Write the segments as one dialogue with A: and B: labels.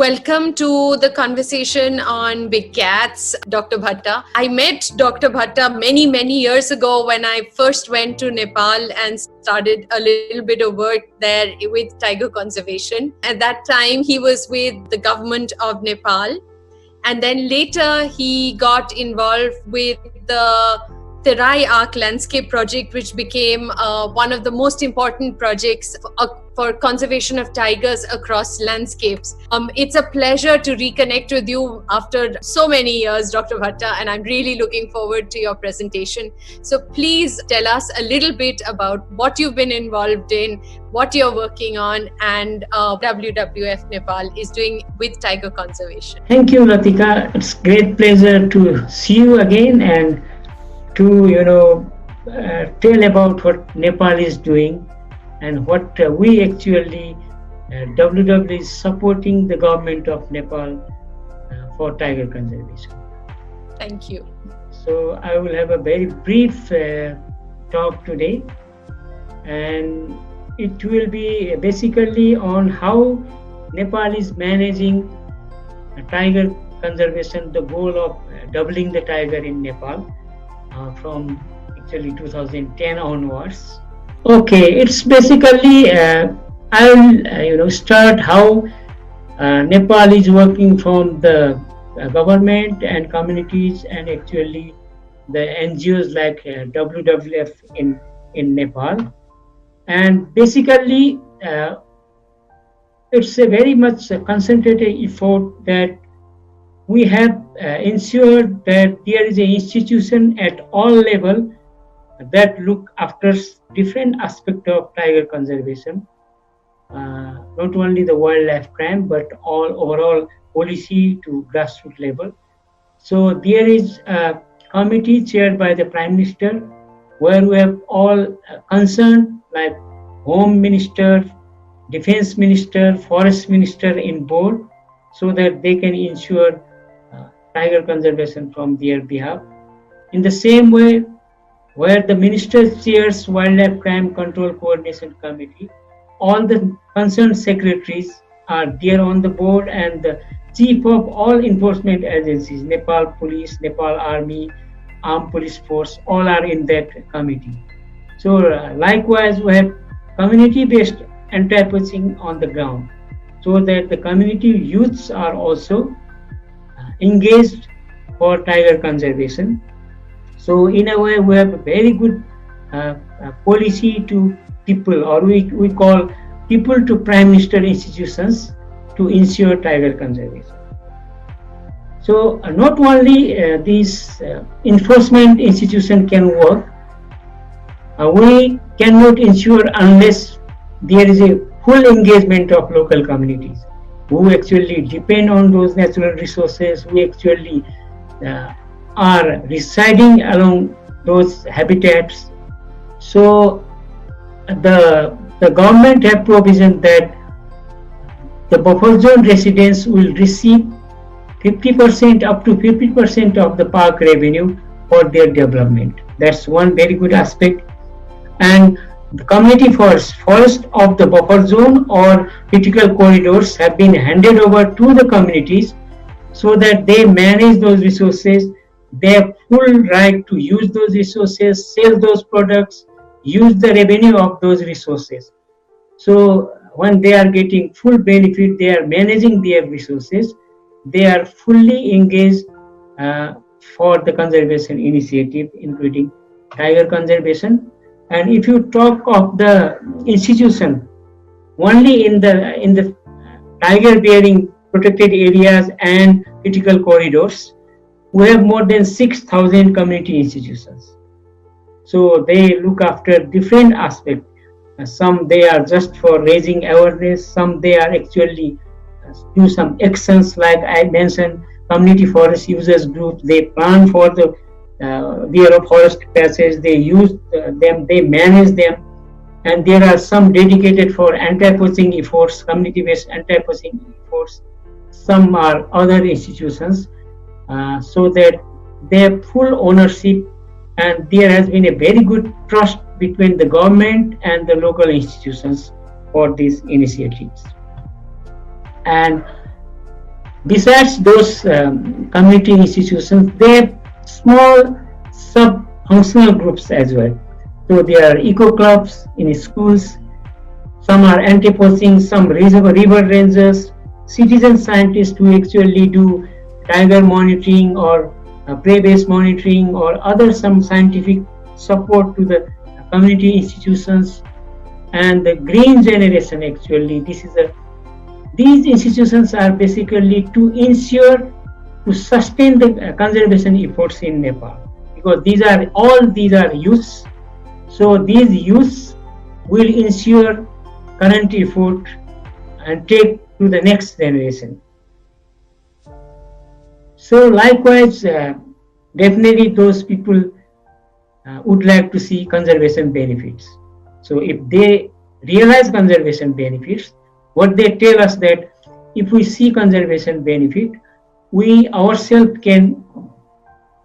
A: Welcome to the conversation on big cats, Dr. Bhatta. I met Dr. Bhatta many years ago when I first went to Nepal and started a little bit of work there with tiger conservation. At that time, he was with the government of Nepal. And then later, he got involved with the Terai Arc Landscape Project, which became one of the most important projects for conservation of tigers across landscapes. It's a pleasure to reconnect with you after so many years, Dr. Bhatta, and I'm really looking forward to your presentation. So please tell us a little bit about what you've been involved in, what you're working on, and WWF Nepal is doing with tiger conservation.
B: Thank you, Latika. It's a great pleasure to see you again and to tell about what Nepal is doing and what we actually WWF is supporting the government of Nepal for tiger conservation.
A: Thank you.
B: So I will have a very brief talk today, and it will be basically on how Nepal is managing tiger conservation, the goal of doubling the tiger in Nepal. From actually 2010 onwards. Okay, it's basically I'll start how Nepal is working from the government and communities and actually the NGOs like WWF in Nepal, and basically it's a very much concentrated effort that we have ensured that there is an institution at all levels that look after different aspects of tiger conservation, not only the wildlife crime, but all overall policy to grassroots level. So there is a committee chaired by the Prime Minister, where we have all concerned like Home Minister, Defense Minister, Forest Minister in board, so that they can ensure tiger conservation from their behalf. In the same way, where the minister chairs Wildlife Crime Control Coordination Committee, all the concerned secretaries are there on the board, and the chief of all enforcement agencies, Nepal Police, Nepal Army, Armed Police Force, all are in that committee. So likewise, we have community-based anti-poaching on the ground, so that the community youths are also engaged for tiger conservation. So in a way, we have a very good policy to people, or we call people to Prime Minister institutions to ensure tiger conservation. So not only these enforcement institution can work, we cannot ensure unless there is a full engagement of local communities who actually depend on those natural resources, who actually are residing along those habitats. So the government have provision that the buffer zone residents will receive 50% up to 50% of the park revenue for their development. That's one very good aspect. And the community forest of the buffer zone or critical corridors have been handed over to the communities so that they manage those resources. They have full right to use those resources, sell those products, use the revenue of those resources. So when they are getting full benefit, they are managing their resources, they are fully engaged for the conservation initiative, including tiger conservation. And if you talk of the institution, only in the tiger bearing protected areas and critical corridors, we have more than 6,000 community institutions. So they look after different aspects. Some they are just for raising awareness, some they are actually do some actions like I mentioned, community forest users group, they plan for the their forest patches, they use them, they manage them, and there are some dedicated for anti-poaching efforts, community-based anti-poaching efforts. Some are other institutions, so that they have full ownership, and there has been a very good trust between the government and the local institutions for these initiatives. And Besides those community institutions, they have small sub-functional groups as well. So there are eco clubs in schools, some are anti-poaching, some river rangers, citizen scientists who actually do tiger monitoring or prey-based monitoring or other some scientific support to the community institutions, and the green generation actually. These institutions are basically to ensure to sustain the conservation efforts in Nepal, because these are youths. So these youths will ensure current effort and take to the next generation. So likewise, definitely those people would like to see conservation benefits. So if they realize conservation benefits, what they tell us that if we see conservation benefit, we ourselves can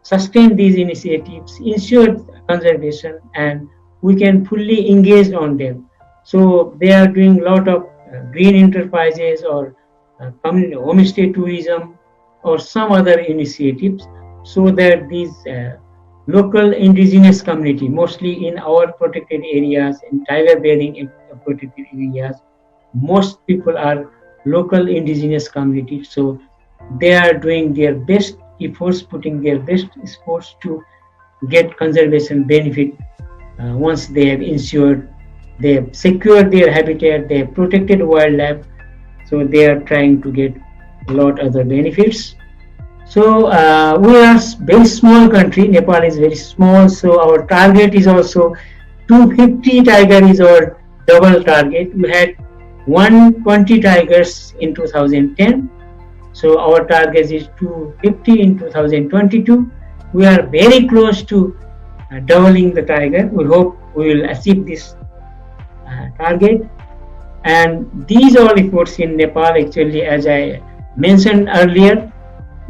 B: sustain these initiatives, ensure conservation, and we can fully engage on them. So they are doing a lot of green enterprises or homestay tourism or some other initiatives, so that these local indigenous community, mostly in our protected areas, in tiger bearing protected areas, most people are local indigenous communities. So they are doing their best efforts, putting their best efforts to get conservation benefit. Once they have ensured, they have secured their habitat, they have protected wildlife, so they are trying to get a lot other benefits. So we are very small country. Nepal is very small, so our target is also 250 tiger is our double target. We had 120 tigers in 2010. So our target is 250 in 2022. We are very close to doubling the tiger. We hope we will achieve this target. And these all efforts in Nepal, actually, as I mentioned earlier,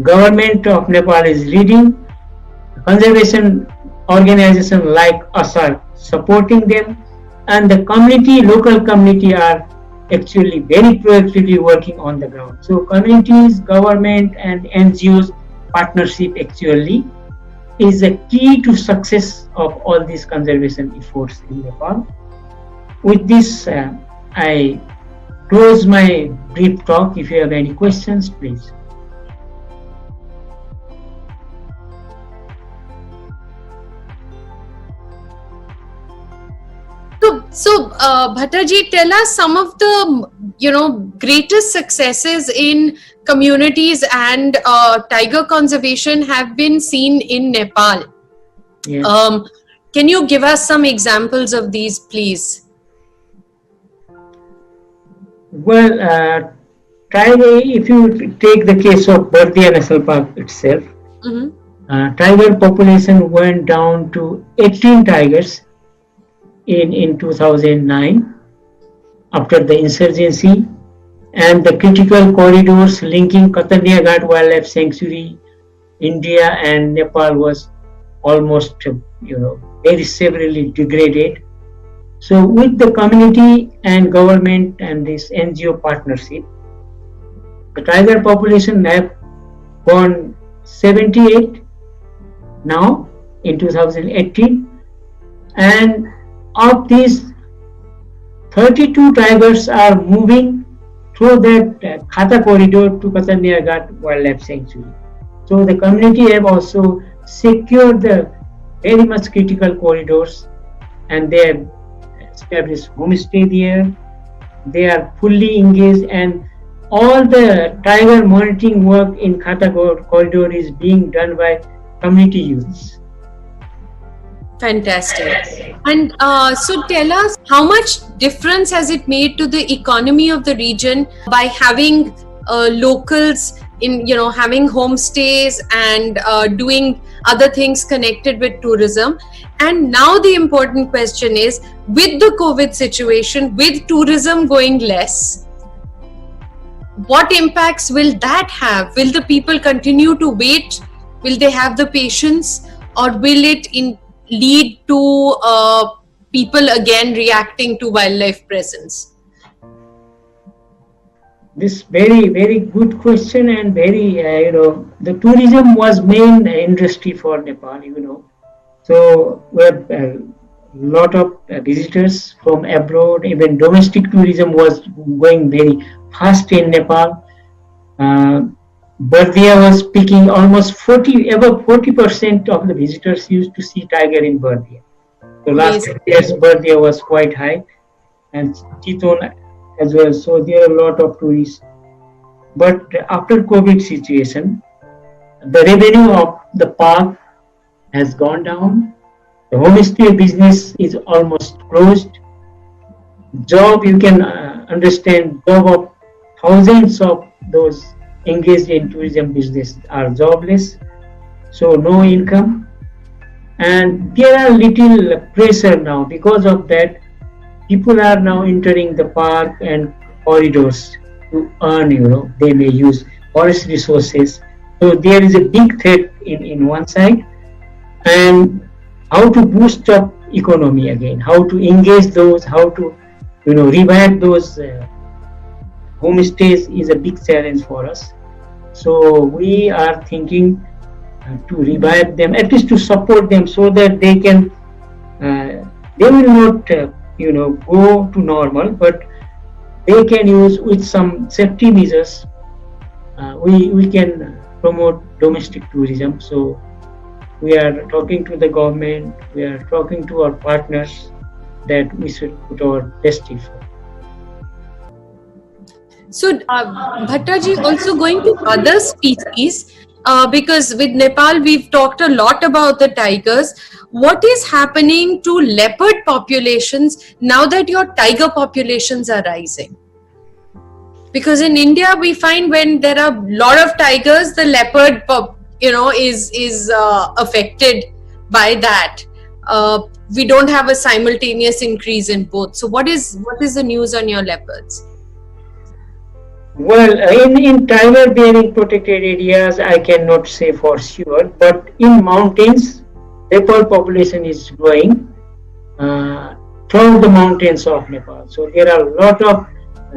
B: government of Nepal is leading. Conservation organizations like us are supporting them, and the community, local community, are actually very proactively working on the ground. So communities, government, and NGOs partnership actually is a key to success of all these conservation efforts in Nepal. With this, I close my brief talk. If you have any questions, please.
A: So, Bhattaji, tell us some of the greatest successes in communities and tiger conservation have been seen in Nepal.
B: Yes.
A: Can you give us some examples of these, please?
B: Well, tiger. If you take the case of Bardia National Park itself, tiger population went down to 18 tigers in 2009 after the insurgency, and the critical corridors linking Katania Ghat Wildlife Sanctuary, India and Nepal was almost very severely degraded. So with the community and government and this NGO partnership, the tiger population have gone 78 now in 2018, and of these 32 tigers are moving through that Khata corridor to Katania Ghat Wildlife Sanctuary. So the community have also secured the very much critical corridors, and they have established homestay there. They are fully engaged, and all the tiger monitoring work in Khata corridor is being done by community youths.
A: Fantastic. And so tell us, how much difference has it made to the economy of the region by having locals in, having homestays and doing other things connected with tourism? And now the important question is, with the COVID situation, with tourism going less, what impacts will that have? Will the people continue to wait? Will they have the patience? Or will it lead to people again reacting to wildlife presence?
B: This very, very good question, and very, the tourism was main industry for Nepal, So we have a lot of visitors from abroad. Even domestic tourism was going very fast in Nepal. Uh, Bardia was speaking almost 40% of the visitors used to see tiger in Bardia. So last
A: Amazing.
B: years Bardia was quite high, and Chiton as well. So there are a lot of tourists. But after COVID situation, the revenue of the park has gone down. The homestay business is almost closed. Job, you can understand, job of thousands of those engaged in tourism business are jobless, so no income. And there are little pressure now. Because of that, people are now entering the park and corridors to earn, they may use forest resources. So there is a big threat in one side. And how to boost up economy again, how to engage those, how to, revive those homestays is a big challenge for us. So we are thinking to revive them, at least to support them, so that they can, they will not, go to normal, but they can use with some safety measures. We can promote domestic tourism. So we are talking to the government, we are talking to our partners that we should put our best effort.
A: So, Bhattaji, also going to other species, because with Nepal, we've talked a lot about the tigers. What is happening to leopard populations now that your tiger populations are rising? Because in India, we find when there are a lot of tigers, the leopard is affected by that. We don't have a simultaneous increase in both. So what is the news on your leopards?
B: Well, in tiger bearing protected areas, I cannot say for sure, but in mountains, leopard population is growing throughout the mountains of Nepal. So there are a lot of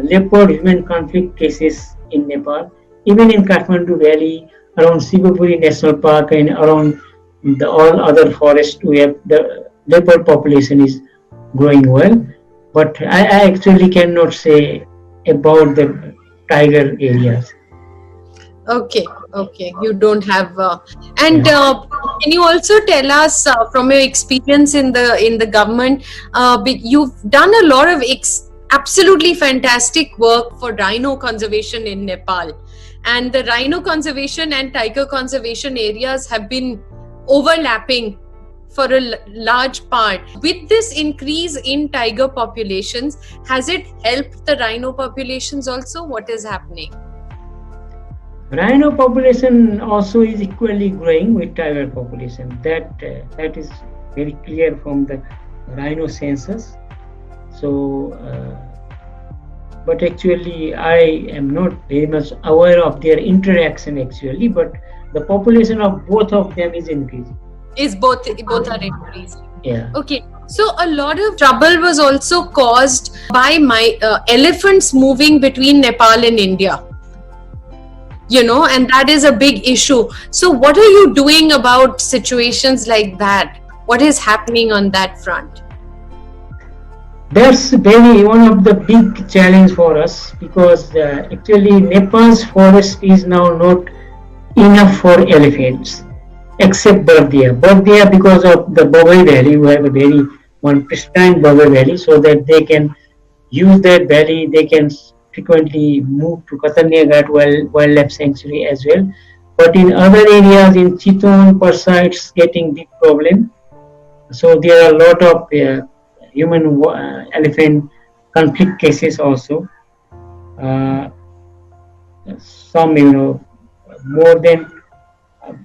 B: leopard human conflict cases in Nepal, even in Kathmandu Valley, around Sivapuri National Park, and around the all other forests. We have the leopard population is growing well, but I actually cannot say about the tiger areas.
A: Okay, you don't have, and can you also tell us from your experience in the government? You've done a lot of absolutely fantastic work for rhino conservation in Nepal. And the rhino conservation and tiger conservation areas have been overlapping for a large part. With this increase in tiger populations, has it helped the rhino populations also? What is happening?
B: Rhino population also is equally growing with tiger population. That is very clear from the rhino census. So, but actually I am not very much aware of their interaction actually, but the population of both of them is increasing.
A: Both are increasing.
B: Yeah.
A: Okay. So a lot of trouble was also caused by elephants moving between Nepal and India. And that is a big issue. So what are you doing about situations like that? What is happening on that front?
B: That's one of the big challenge for us, because actually Nepal's forest is now not enough for elephants, except Bardia. Bardia, because of the Bawai Valley, we have a one pristine Bawai Valley, so that they can use that valley. They can frequently move to Katanya Ghat Wildlife Sanctuary as well. But in other areas, in Chiton, Parsa, it's getting big problem. So there are a lot of human elephant conflict cases also. Some, more than,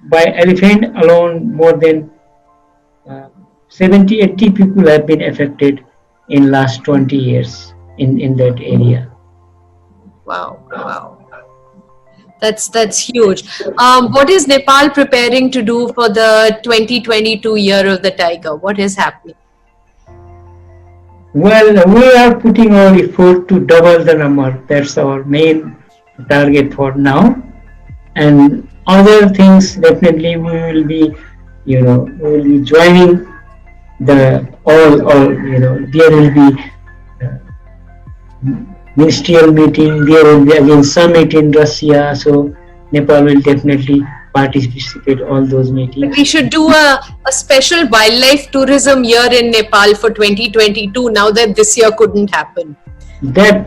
B: by elephant alone, more than 70-80 people have been affected in last 20 years in that area.
A: Wow. That's huge. What is Nepal preparing to do for the 2022 year of the tiger? What is happening?
B: Well, we are putting our effort to double the number. That's our main target for now. And other things, definitely we will be, we will be joining the all, there will be ministerial meeting, there will be again summit in Russia, so Nepal will definitely participate all those meetings.
A: We should do a special wildlife tourism year in Nepal for 2022 now that this year couldn't happen.
B: That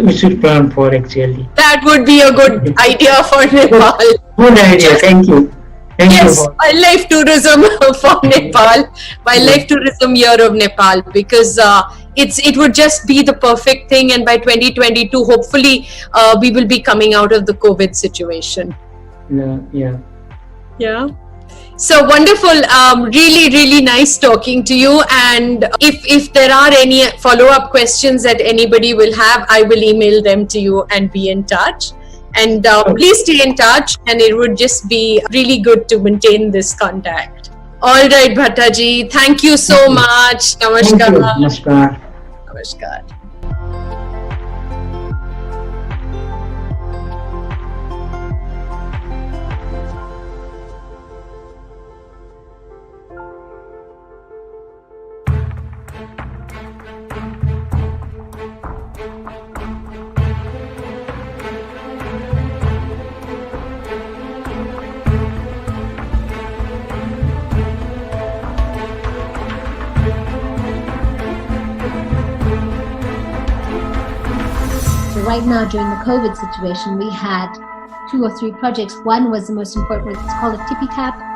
B: we should plan for actually.
A: That would be a good idea for Nepal.
B: Good idea, thank you.
A: Yes, wildlife tourism for Nepal, wildlife tourism year of Nepal, because it would just be the perfect thing, and by 2022 hopefully we will be coming out of the COVID situation. Yeah. So wonderful. Really nice talking to you. And if there are any follow-up questions that anybody will have, I will email them to you and be in touch. And please stay in touch, and it would just be really good to maintain this contact. All right, Bhattaji. Thank you so much. Namaskar.
B: Namaskar.
A: Namaskar.
C: Right now, during the COVID situation, we had 2 or 3 projects. One was the most important, it's called a tippy tap.